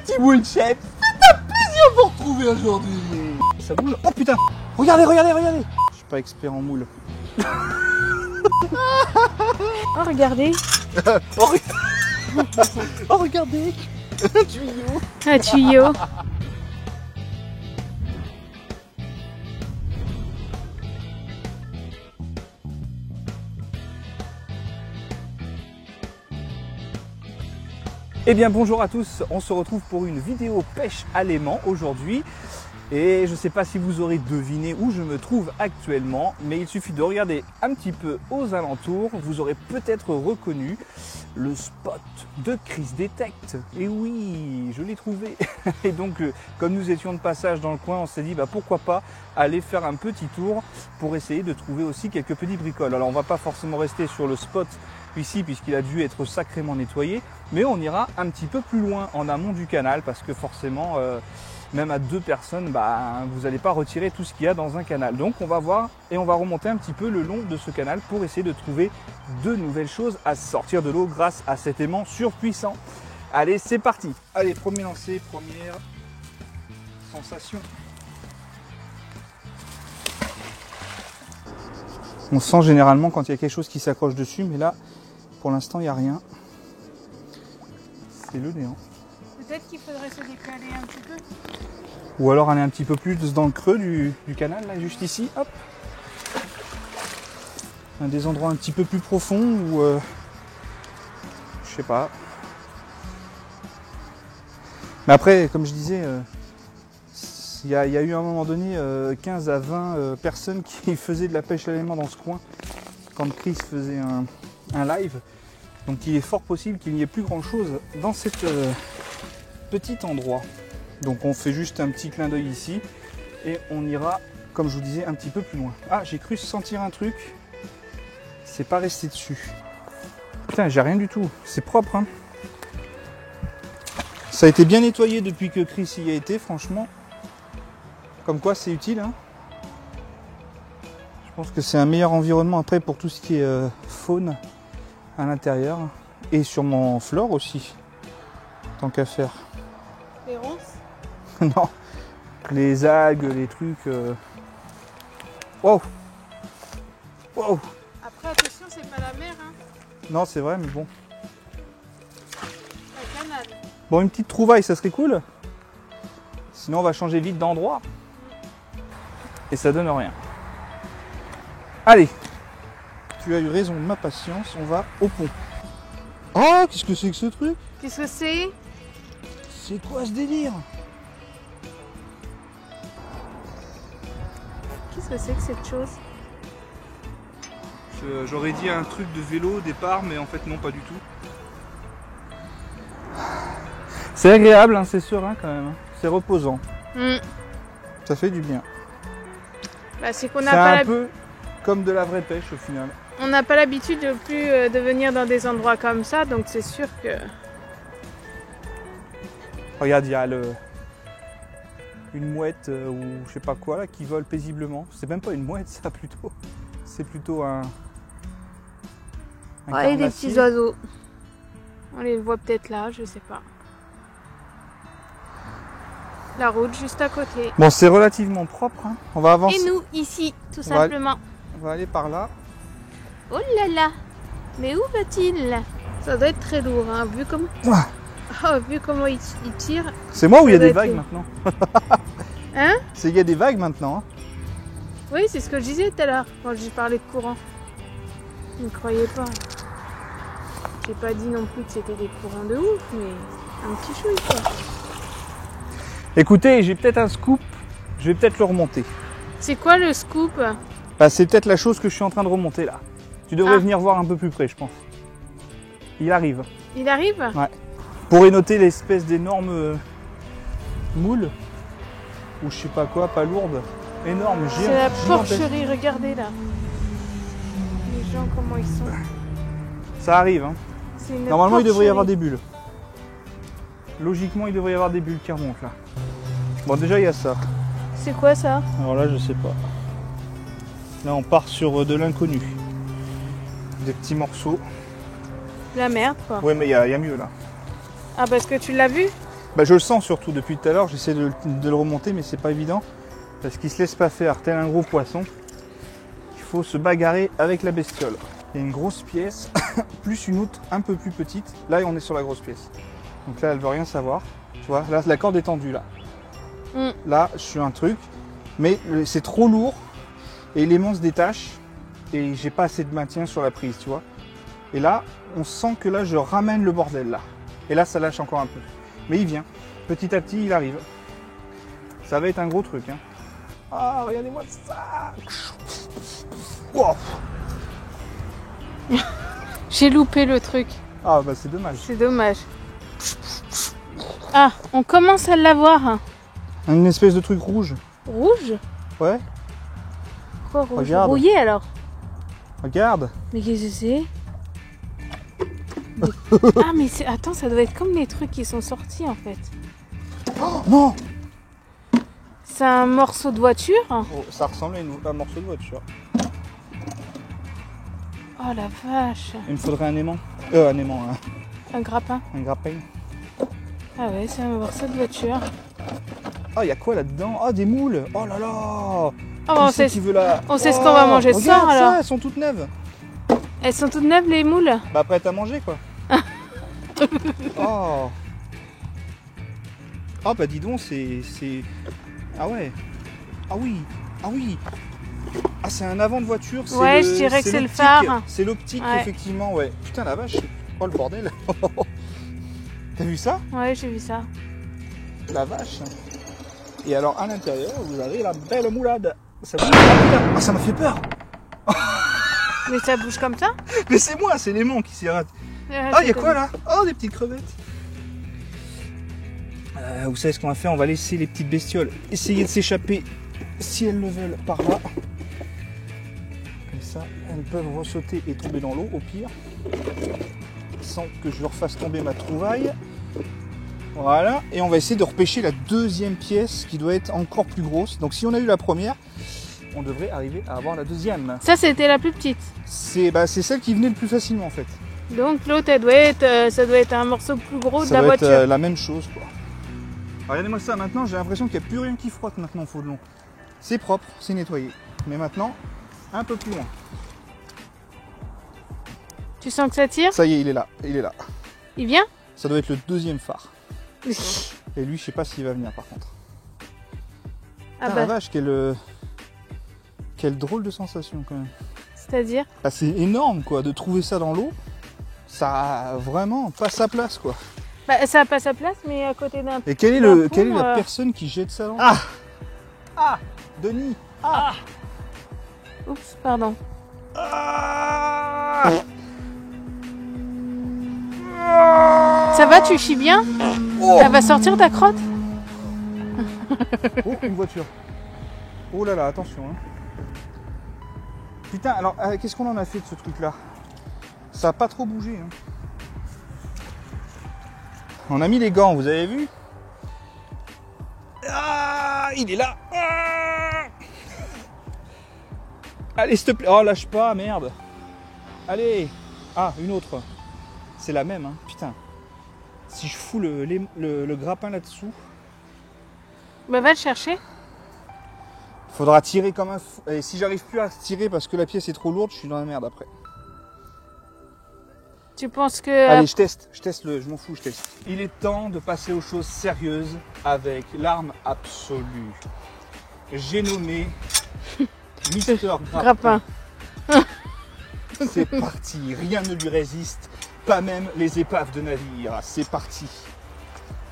petit bout de chef. C'est un plaisir de vous retrouver aujourd'hui. Ça boule. Oh putain. Regardez. Je suis pas expert en moule. Oh, regardez. Oh, regardez. Un tuyau. Un tuyau. Eh bien bonjour à tous, on se retrouve pour une vidéo pêche à l'aimant aujourd'hui. Et je ne sais pas si vous aurez deviné où je me trouve actuellement, mais il suffit de regarder un petit peu aux alentours, vous aurez peut-être reconnu le spot de Chris Detect. Et oui, je l'ai trouvé. Et donc, comme nous étions de passage dans le coin, on s'est dit pourquoi pas aller faire un petit tour pour essayer de trouver aussi quelques petits bricoles. Alors on va pas forcément rester sur le spot ici puisqu'il a dû être sacrément nettoyé, mais on ira un petit peu plus loin en amont du canal parce que forcément même à deux personnes vous n'allez pas retirer tout ce qu'il y a dans un canal. Donc on va voir et on va remonter un petit peu le long de ce canal pour essayer de trouver de nouvelles choses à sortir de l'eau grâce à cet aimant surpuissant. Allez, c'est parti. Allez, premier lancer, première sensation. On sent généralement quand il y a quelque chose qui s'accroche dessus, mais là pour l'instant il n'y a rien. C'est le néant. Peut-être qu'il faudrait se décaler un petit peu. Ou alors aller un petit peu plus dans le creux du canal, là, juste ici, hop. Un des endroits un petit peu plus profonds où, je sais pas. Mais après, comme je disais, il y a eu à un moment donné 15 à 20 personnes qui faisaient de la pêche à l'aimant dans ce coin quand Chris faisait un live. Donc il est fort possible qu'il n'y ait plus grand chose dans cet petit endroit. Donc on fait juste un petit clin d'œil ici et on ira, comme je vous disais, un petit peu plus loin. Ah, j'ai cru sentir un truc. C'est pas resté dessus. Putain, j'ai rien du tout. C'est propre, hein. Ça a été bien nettoyé depuis que Chris y a été, franchement. Comme quoi, c'est utile, hein. Je pense que c'est un meilleur environnement après pour tout ce qui est faune à l'intérieur. Et sûrement flore aussi, tant qu'à faire. Les ronces? Non, les algues, les trucs. Wow! Wow! Après, attention, c'est pas la mer, hein. Non, c'est vrai, mais bon. Un canal. Bon, une petite trouvaille, ça serait cool. Sinon, on va changer vite d'endroit. Et ça donne rien. Allez! Tu as eu raison de ma patience, on va au pont. Oh, qu'est-ce que c'est que ce truc? Qu'est-ce que c'est? C'est quoi ce délire? Qu'est-ce que c'est que cette chose? J'aurais dit un truc de vélo au départ, mais en fait non, pas du tout. C'est agréable, hein, c'est serein quand même. C'est reposant. Ça fait du bien. C'est qu'on n'a C'est pas un peu comme de la vraie pêche au final. On n'a pas l'habitude de plus de venir dans des endroits comme ça, donc c'est sûr que... Regarde, il y a une mouette ou je sais pas quoi là qui vole paisiblement. C'est même pas une mouette ça plutôt. C'est plutôt un ouais, des petits oiseaux. On les voit peut-être là, je sais pas. La route juste à côté. Bon, c'est relativement propre, hein. On va avancer. Et nous, ici, tout simplement. On va aller par là. Oh là là! Mais où va-t-il? Ça doit être très lourd, hein, vu comment... vu comment il tire. C'est moi ou il y a des vagues maintenant? Hein? Il y a des vagues maintenant, hein. Oui, c'est ce que je disais tout à l'heure, quand j'ai parlé de courant. Vous ne croyez pas. J'ai pas dit non plus que c'était des courants de ouf, mais un petit chouille, quoi. Écoutez, j'ai peut-être un scoop. Je vais peut-être le remonter. C'est quoi le scoop? C'est peut-être la chose que je suis en train de remonter là. Tu devrais venir voir un peu plus près, je pense. Il arrive. Il arrive? Ouais. Vous pourrez noter l'espèce d'énorme moule. Ou je sais pas quoi, pas lourde. Énorme, géant. C'est la porcherie, regardez là. Les gens, comment ils sont. Ça arrive, hein. Normalement, il devrait y avoir des bulles. Logiquement, il devrait y avoir des bulles qui remontent là. Bon, déjà, il y a ça. C'est quoi ça? Alors là, je sais pas. Là, on part sur de l'inconnu. Des petits morceaux. La merde, quoi. Ouais, mais il y a mieux là. Ah, parce que tu l'as vu? Bah, je le sens surtout depuis tout à l'heure, j'essaie de le remonter mais c'est pas évident. Parce qu'il se laisse pas faire, tel un gros poisson. Il faut se bagarrer avec la bestiole. Il y a une grosse pièce, plus une autre un peu plus petite. Là on est sur la grosse pièce. Donc là elle veut rien savoir. Tu vois, là la corde est tendue là. Là je suis un truc, mais c'est trop lourd et l'aimant se détache et j'ai pas assez de maintien sur la prise, tu vois. Et là on sent que là je ramène le bordel là. Et là ça lâche encore un peu. Mais il vient, petit à petit il arrive. Ça va être un gros truc, hein. Ah, regardez-moi ça. Wow. J'ai loupé le truc. Ah bah c'est dommage. C'est dommage. Ah, on commence à l'avoir. Une espèce de truc rouge. Rouge? Ouais. Quoi rouge? Regarde. Rouillé alors? Regarde. Mais qu'est-ce que c'est? Ah mais c'est... Attends, ça doit être comme les trucs qui sont sortis en fait. Oh, non. C'est un morceau de voiture? Oh, ça ressemble à un morceau de voiture. Oh la vache. Il me faudrait un aimant. Un aimant, hein. Un grappin. Un grappin. Ah ouais, c'est un morceau de voiture. Ah, il y a quoi là-dedans? Ah, des moules. Oh là là. Oh, on sait ce qu'on va manger ce soir alors. Ça, elles sont toutes neuves. Elles sont toutes neuves les moules? Bah prêtes à manger quoi. Oh. Ah bah dis donc, c'est... Ah ouais. Ah oui. Ah oui. Ah c'est un avant de voiture. Ouais, je dirais que c'est le phare. C'est l'optique ouais. Effectivement, ouais. Putain la vache. Oh le bordel. T'as vu ça? Ouais, j'ai vu ça. La vache. Et alors à l'intérieur, vous avez la belle moulade. Ça bouge. Ah, ça m'a fait peur. Mais ça bouge comme ça? Mais c'est moi, c'est l'aimant qui s'y rate. Ah, il y a quoi là? Oh, des petites crevettes. Vous savez ce qu'on va faire? On va laisser les petites bestioles essayer de s'échapper si elles le veulent par là. Comme ça, elles peuvent ressauter et tomber dans l'eau au pire. Sans que je leur fasse tomber ma trouvaille. Voilà. Et on va essayer de repêcher la deuxième pièce qui doit être encore plus grosse. Donc si on a eu la première, on devrait arriver à avoir la deuxième. Ça, c'était la plus petite. C'est celle qui venait le plus facilement en fait. Donc l'autre, ça doit être un morceau plus gros de la voiture. Ça doit être la même chose quoi. Regardez-moi ça, maintenant j'ai l'impression qu'il n'y a plus rien qui frotte maintenant au fond de l'eau. C'est propre, c'est nettoyé. Mais maintenant, un peu plus loin. Tu sens que ça tire? Ça y est, il est là, il est là. Il vient? Ça doit être le deuxième phare. Et lui, je sais pas s'il va venir par contre. Ah bah. La vache, quelle drôle de sensation quand même. C'est-à-dire? Ah, c'est énorme quoi, de trouver ça dans l'eau. Ça a vraiment pas sa place quoi. Bah, ça n'a pas sa place, mais à côté d'un... Et quelle est la personne qui jette ça dans l'eau? Ah Denis. Ah Oups, pardon. Ah Ça va, tu chies bien? Oh. Elle va sortir ta crotte? Oh, une voiture. Oh là là, attention. Hein. Putain, alors, qu'est-ce qu'on en a fait de ce truc-là? Ça n'a pas trop bougé. Hein. On a mis les gants, vous avez vu? Ah, il est là. Ah. Allez, s'il te plaît. Oh, lâche pas, merde. Allez. Ah, une autre. C'est la même, hein. Putain. Si je fous le grappin là-dessous... Bah, va le chercher. Faudra tirer comme un fou. Et si j'arrive plus à tirer parce que la pièce est trop lourde, je suis dans la merde après. Tu penses que... Allez, je teste je m'en fous, je teste. Il est temps de passer aux choses sérieuses avec l'arme absolue. J'ai nommé Mister Grappin. C'est parti, rien ne lui résiste, pas même les épaves de navire. C'est parti.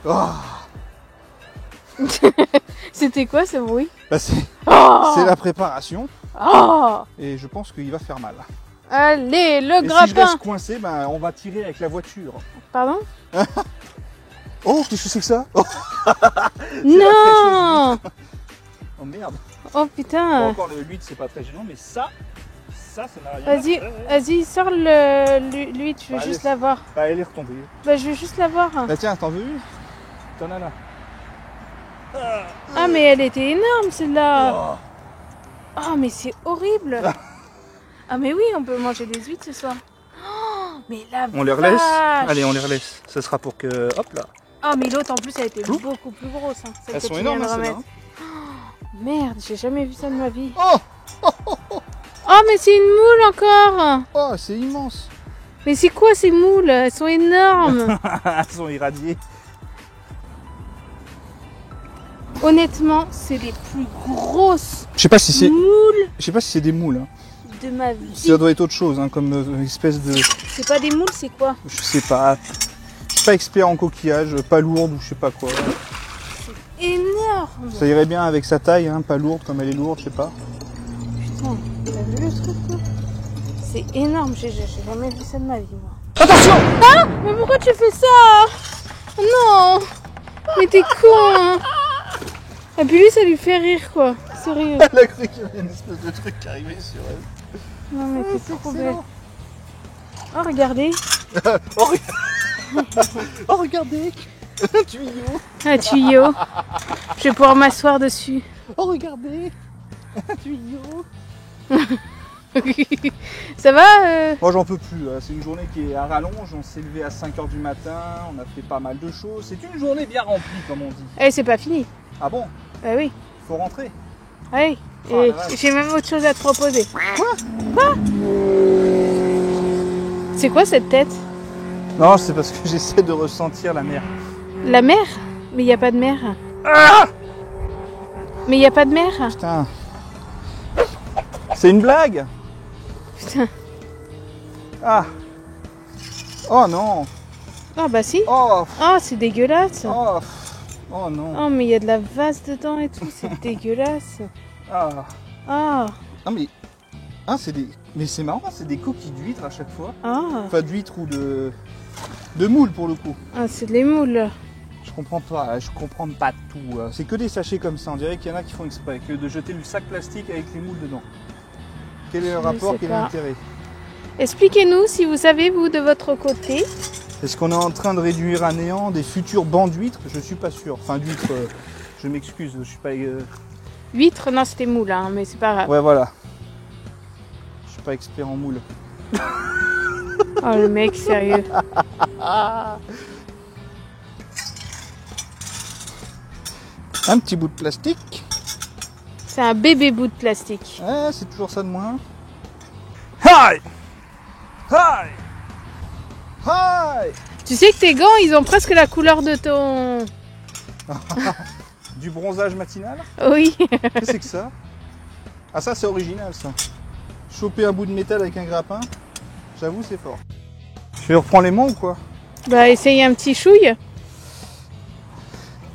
Oh. C'était quoi ce bruit? Bah c'est la préparation. Oh. Et je pense qu'il va faire mal. Allez, le et grappin. Si je reste coincé, ben, on va tirer avec la voiture. Pardon? Oh, qu'est-ce que c'est que ça? Oh. Non. Oh merde. Oh putain. Bon, encore le 8, c'est pas très gênant, mais ça n'a rien. Vas-y, sors l'huître, je veux juste la voir. Bah, elle est retombée. Bah, je veux juste la voir. Bah tiens, t'en veux une? T'en as là. Ah, mais elle était énorme celle-là. Oh, mais c'est horrible. Ah, mais oui, on peut manger des huîtres ce soir. Oh, mais la on les relaisse? Allez, on les relaisse. Ça sera pour que... Hop là. Ah, mais l'autre en plus, elle était beaucoup plus grosse. Hein, celle Elles que sont tu énormes, viens de hein, celles-là. remettre. Merde, j'ai jamais vu ça de ma vie. Oh, Oh, mais c'est une moule encore. oh, c'est immense. Mais c'est quoi ces moules? Elles sont énormes. Elles sont irradiées. Honnêtement, c'est les plus grosses Je sais pas si c'est, moules je sais pas si c'est des moules. Hein. de ma vie. Ça doit être autre chose, hein, comme espèce de, C'est pas des moules, c'est quoi? je sais pas. Je suis pas expert en coquillage, pas lourde ou je sais pas quoi. Énorme. Ça irait bien avec sa taille, hein, pas lourde comme elle est lourde, je sais pas. Putain, t'as vu le truc là? C'est énorme, j'ai jamais vu ça de ma vie moi. Attention! Ah! Mais pourquoi tu fais ça? Non! Mais t'es con hein. Et puis lui ça lui fait rire quoi. Sérieux. Elle a cru qu'il y avait une espèce de truc qui arrivait sur elle. Non mais t'es trop belle. Oh regardez. Oh, oh regardez! Un tuyau! Un tuyau. Je vais pouvoir m'asseoir dessus. Oh regardez! Un tuyau! Ça va Moi j'en peux plus, c'est une journée qui est à rallonge, on s'est levé à 5h du matin, on a fait pas mal de choses, c'est une journée bien remplie comme on dit. Eh c'est pas fini. Ah bon? Bah oui. Faut rentrer. Oui. Oh, Et la vache. j'ai même autre chose à te proposer. Quoi? C'est quoi cette tête? Non, c'est parce que j'essaie de ressentir la mer. La mer? Mais il n'y a pas de mer. Ah! Mais il n'y a pas de mer. Putain. C'est une blague? Putain. Ah. Oh non. Ah bah si. Oh. Oh c'est dégueulasse. Oh. Oh non. Oh mais il y a de la vase dedans et tout. C'est dégueulasse. Ah. Ah. Non mais. Hein, c'est des. Mais c'est marrant, c'est des coquilles d'huîtres à chaque fois. Ah. Enfin d'huîtres ou de. De moules pour le coup. Ah c'est les moules. Je comprends pas tout. C'est que des sachets comme ça. On dirait qu'il y en a qui font exprès, que de jeter le sac plastique avec les moules dedans. Quel est le rapport, sais quel est pas. l'intérêt? Expliquez-nous si vous savez vous de votre côté. Est-ce qu'on est en train de réduire à néant des futurs bancs d'huîtres? Je suis pas sûr. Enfin d'huîtres, je m'excuse, je suis pas. Huîtres, non c'était moules hein, mais c'est pas grave. Ouais voilà. Je suis pas expert en moules. Oh le mec sérieux. Un petit bout de plastique. C'est un bébé bout de plastique. Ouais, c'est toujours ça de moins. Hi! Hi! Hi! Tu sais que tes gants ils ont presque la couleur de ton... Du bronzage matinal? Oui. Qu'est-ce que c'est que ça? Ah ça c'est original ça. Choper un bout de métal avec un grappin, j'avoue c'est fort. Je vais reprendre les mains ou quoi? Bah essaye un petit chouille.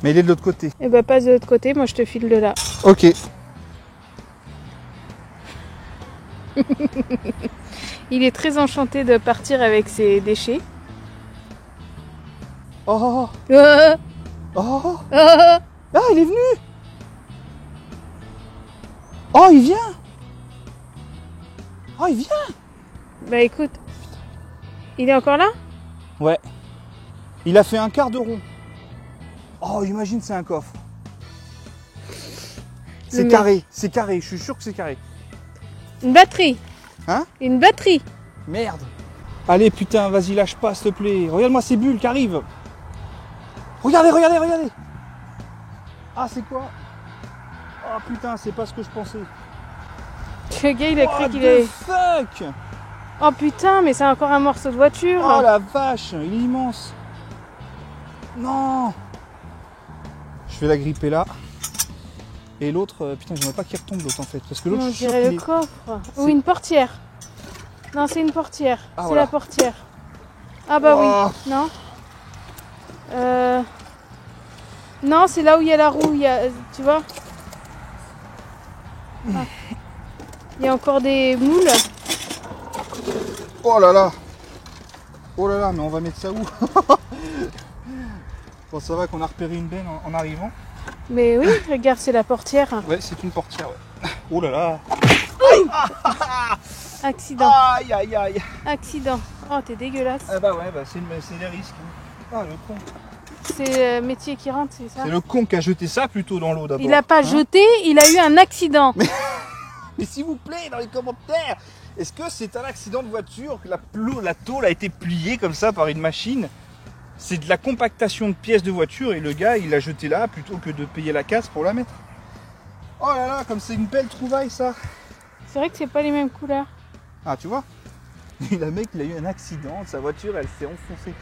Mais il est de l'autre côté. Et bah passe de l'autre côté, moi je te file de là. Ok. Il est très enchanté de partir avec ses déchets. Oh, Ah, oh, ah, ah il est venu. Oh il vient. Oh il vient. Bah écoute, il est encore là? Ouais. Il a fait un quart de rond. Oh imagine c'est un coffre. C'est mec. carré, c'est carré, je suis sûr que c'est carré. Une batterie. Hein? Une batterie. Merde. Allez putain, vas-y lâche pas s'il te plaît. Regarde-moi ces bulles qui arrivent. Regardez, regardez, regardez. Ah c'est quoi? Oh putain, c'est pas ce que je pensais. Le gars il a cru What qu'il the est... fuck? Oh putain, mais c'est encore un morceau de voiture. Oh la vache, il est immense. Non. Je vais la gripper là. Et l'autre, putain, j'aimerais pas qu'il retombe l'autre en fait. Parce que l'autre, On je suis sûr dirait qu'il le est... coffre. Ou C'est- une portière. Non, c'est une portière. Ah, c'est voilà. la portière. Ah bah Oh. oui. Non. Non, c'est là où il y a la roue. Il y a... Tu vois? Ah. Il y a encore des moules. Oh là là. Oh là là, mais on va mettre ça où? Bon, ça va qu'on a repéré une benne en arrivant. Mais oui, regarde, c'est la portière. Ouais, c'est une portière, ouais. Oh là là. Accident. Aïe aïe aïe. Accident. Oh, t'es dégueulasse. Ah bah ouais, bah c'est les risques. Ah le con. C'est le métier qui rentre, c'est ça? C'est le con qui a jeté ça plutôt dans l'eau d'abord. Il a pas Hein? jeté, il a eu un accident. Mais s'il vous plaît, dans les commentaires, est-ce que c'est un accident de voiture que la tôle a été pliée comme ça par une machine? C'est de la compactation de pièces de voiture et le gars il l'a jeté là plutôt que de payer la casse pour la mettre. Oh là là, comme c'est une belle trouvaille ça. C'est vrai que c'est pas les mêmes couleurs. Ah tu vois. Et le mec il a eu un accident, sa voiture elle s'est enfoncée.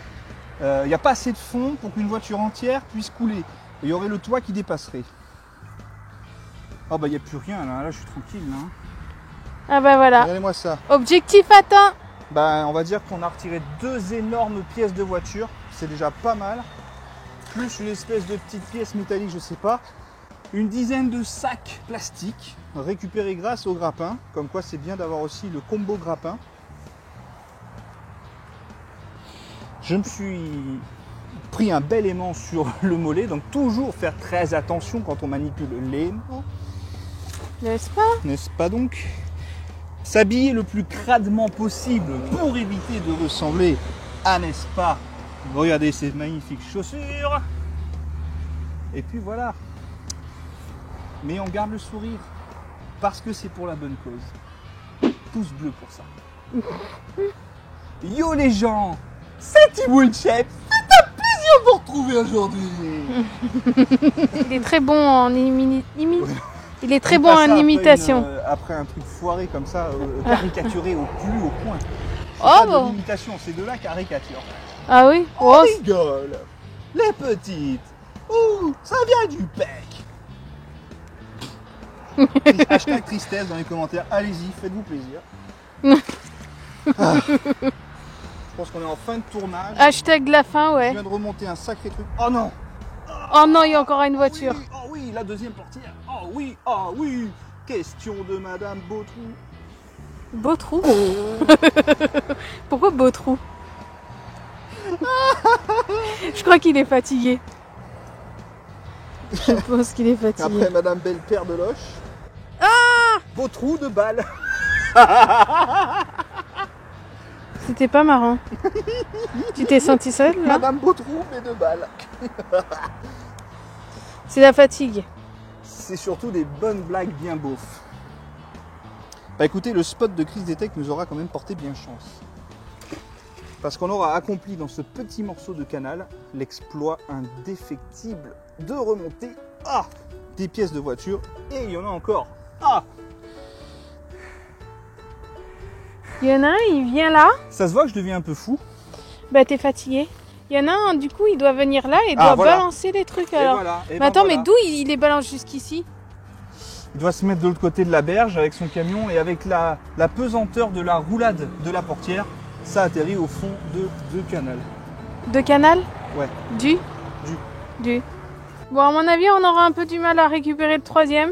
Il n'y a pas assez de fond pour qu'une voiture entière puisse couler. Et il y aurait le toit qui dépasserait. Oh bah il n'y a plus rien là, là je suis tranquille là. Ah bah voilà. Regardez-moi ça. Objectif atteint. Bah on va dire qu'on a retiré 2 énormes pièces de voiture. C'est déjà pas mal. Plus une espèce de petite pièce métallique, je sais pas. Une dizaine de sacs plastiques récupérés grâce au grappin. Comme quoi c'est bien d'avoir aussi le combo grappin. Je me suis pris un bel aimant sur le mollet, donc toujours faire très attention quand on manipule l'aimant. N'est-ce pas? N'est-ce pas donc? S'habiller le plus cradement possible pour éviter de ressembler à, n'est-ce pas? Regardez ces magnifiques chaussures. Et puis voilà. Mais on garde le sourire parce que c'est pour la bonne cause. Pouce bleu pour ça. Yo les gens, c'est Thibaut Chef. C'est un plaisir de vous retrouver aujourd'hui. Il est très bon en Il est très On bon passe ça en imitation. Après un truc foiré comme ça, caricaturé au plus haut point. C'est Oh pas de bon. l'imitation, c'est de la caricature. Ah oui? On Oh, rigole. Les petites. Ouh, ça vient du pec. Hashtag tristesse dans les commentaires. Allez-y, faites-vous plaisir. Ah. Je pense qu'on est en fin de tournage. hashtag la fin, Je ouais. viens de remonter un sacré truc. Oh non. Oh non, il y a encore une voiture. Oui, oh oui, la deuxième portière. Oh oui. Question de Madame Beautrou. Beau trou. Pourquoi beau trou? Je crois qu'il est fatigué. Je pense qu'il est fatigué. Après Madame Belle Père de Loche. Beautrou de balle. C'était pas marrant. Tu t'es senti seul là? Madame Beautrou mais de balle. C'est la fatigue. C'est surtout des bonnes blagues bien beaufs. Bah écoutez, le spot de Chris Detect nous aura quand même porté bien chance. Parce qu'on aura accompli dans ce petit morceau de canal l'exploit indéfectible de remonter des pièces de voiture. Et il y en a encore. Il y en a un, il vient là. Ça se voit que je deviens un peu fou. Bah t'es fatigué. Il y en a un, du coup, il doit venir là et Ah, doit voilà. balancer les trucs Et alors. voilà. Et Mais ben attends, voilà. mais d'où il les balance jusqu'ici? Il doit se mettre de l'autre côté de la berge avec son camion et avec la pesanteur de la roulade de la portière, ça atterrit au fond de canal. De canal? Ouais. Du. Bon, à mon avis, on aura un peu du mal à récupérer le troisième.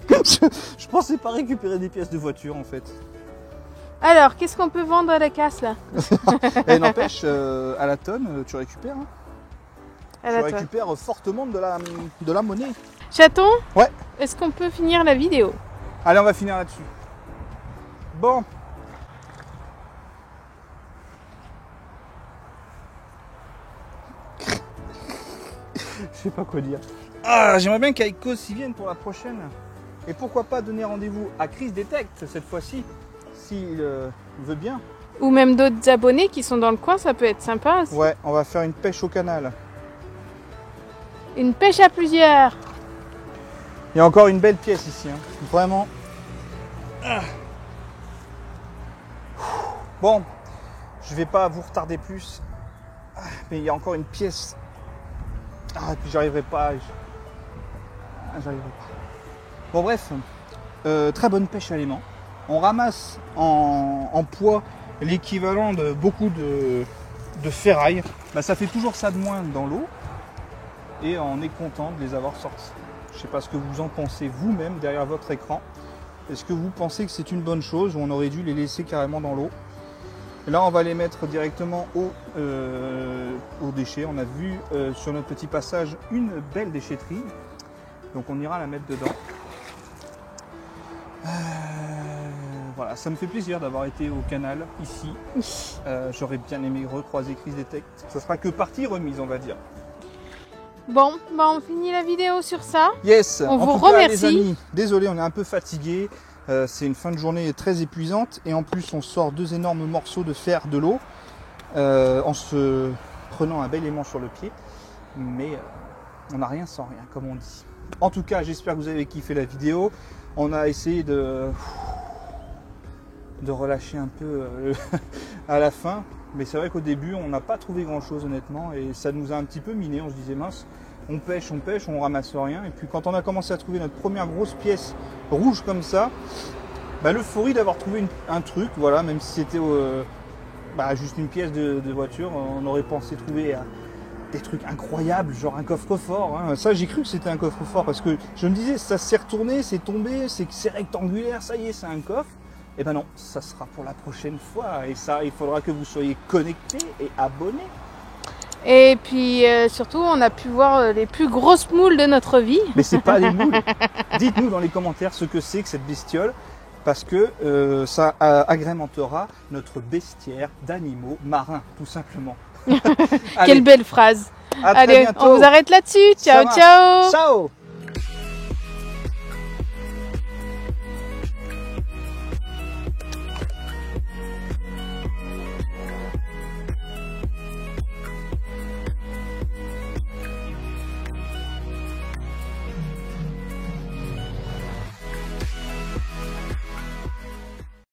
Je pensais pas récupérer des pièces de voiture en fait. Alors, qu'est-ce qu'on peut vendre à la casse là? Et n'empêche, à la tonne, tu récupères. Hein. À Tu la tonne. récupères fortement de la monnaie. Chaton? Ouais. Est-ce qu'on peut finir la vidéo? Allez, on va finir là-dessus. Bon. Je sais pas quoi dire. J'aimerais bien qu'Aiko s'y vienne pour la prochaine. Et pourquoi pas donner rendez-vous à Chris Detect cette fois-ci, s'il veut bien. Ou même d'autres abonnés qui sont dans le coin, ça peut être sympa aussi. Ouais, on va faire une pêche au canal. Une pêche à plusieurs. Il y a encore une belle pièce ici, hein. Vraiment. Bon, je vais pas vous retarder plus. Mais il y a encore une pièce. Et puis j'arriverai pas. J'arriverai pas. Bon bref, très bonne pêche à l'aimant. On ramasse en poids l'équivalent de beaucoup de ferraille. Bah, ça fait toujours ça de moins dans l'eau. Et on est content de les avoir sortis. Je ne sais pas ce que vous en pensez vous-même derrière votre écran. Est-ce que vous pensez que c'est une bonne chose ou on aurait dû les laisser carrément dans l'eau? Là, on va les mettre directement au déchet. On a vu sur notre petit passage une belle déchetterie. Donc on ira la mettre dedans. Voilà, ça me fait plaisir d'avoir été au canal ici. J'aurais bien aimé recroiser Chris Detect. Ça sera que partie remise, on va dire. Bon, bah on finit la vidéo sur ça. Yes, On en vous tout cas, remercie. les amis, désolé, on est un peu fatigué. C'est une fin de journée très épuisante et en plus on sort 2 énormes morceaux de fer de l'eau en ce prenant un bel aimant sur le pied. Mais on n'a rien sans rien, comme on dit. En tout cas, j'espère que vous avez kiffé la vidéo. On a essayé de relâcher un peu à la fin. Mais c'est vrai qu'au début, on n'a pas trouvé grand-chose honnêtement. Et ça nous a un petit peu miné. On se disait, mince, on pêche, on ramasse rien. Et puis quand on a commencé à trouver notre première grosse pièce rouge comme ça, l'euphorie d'avoir trouvé un truc, voilà, même si c'était juste une pièce de voiture, on aurait pensé trouver des trucs incroyables, genre un coffre-fort. Hein. Ça, j'ai cru que c'était un coffre-fort parce que je me disais, ça s'est retourné, c'est tombé, c'est rectangulaire, ça y est, c'est un coffre. Et ben non, ça sera pour la prochaine fois. Et ça, il faudra que vous soyez connectés et abonnés. Et puis surtout, on a pu voir les plus grosses moules de notre vie. Mais c'est pas des moules. Dites-nous dans les commentaires ce que c'est que cette bestiole, parce que ça agrémentera notre bestiaire d'animaux marins, tout simplement. Quelle belle phrase. À très Allez, bientôt. on vous arrête là-dessus. Ciao, ciao. Ciao.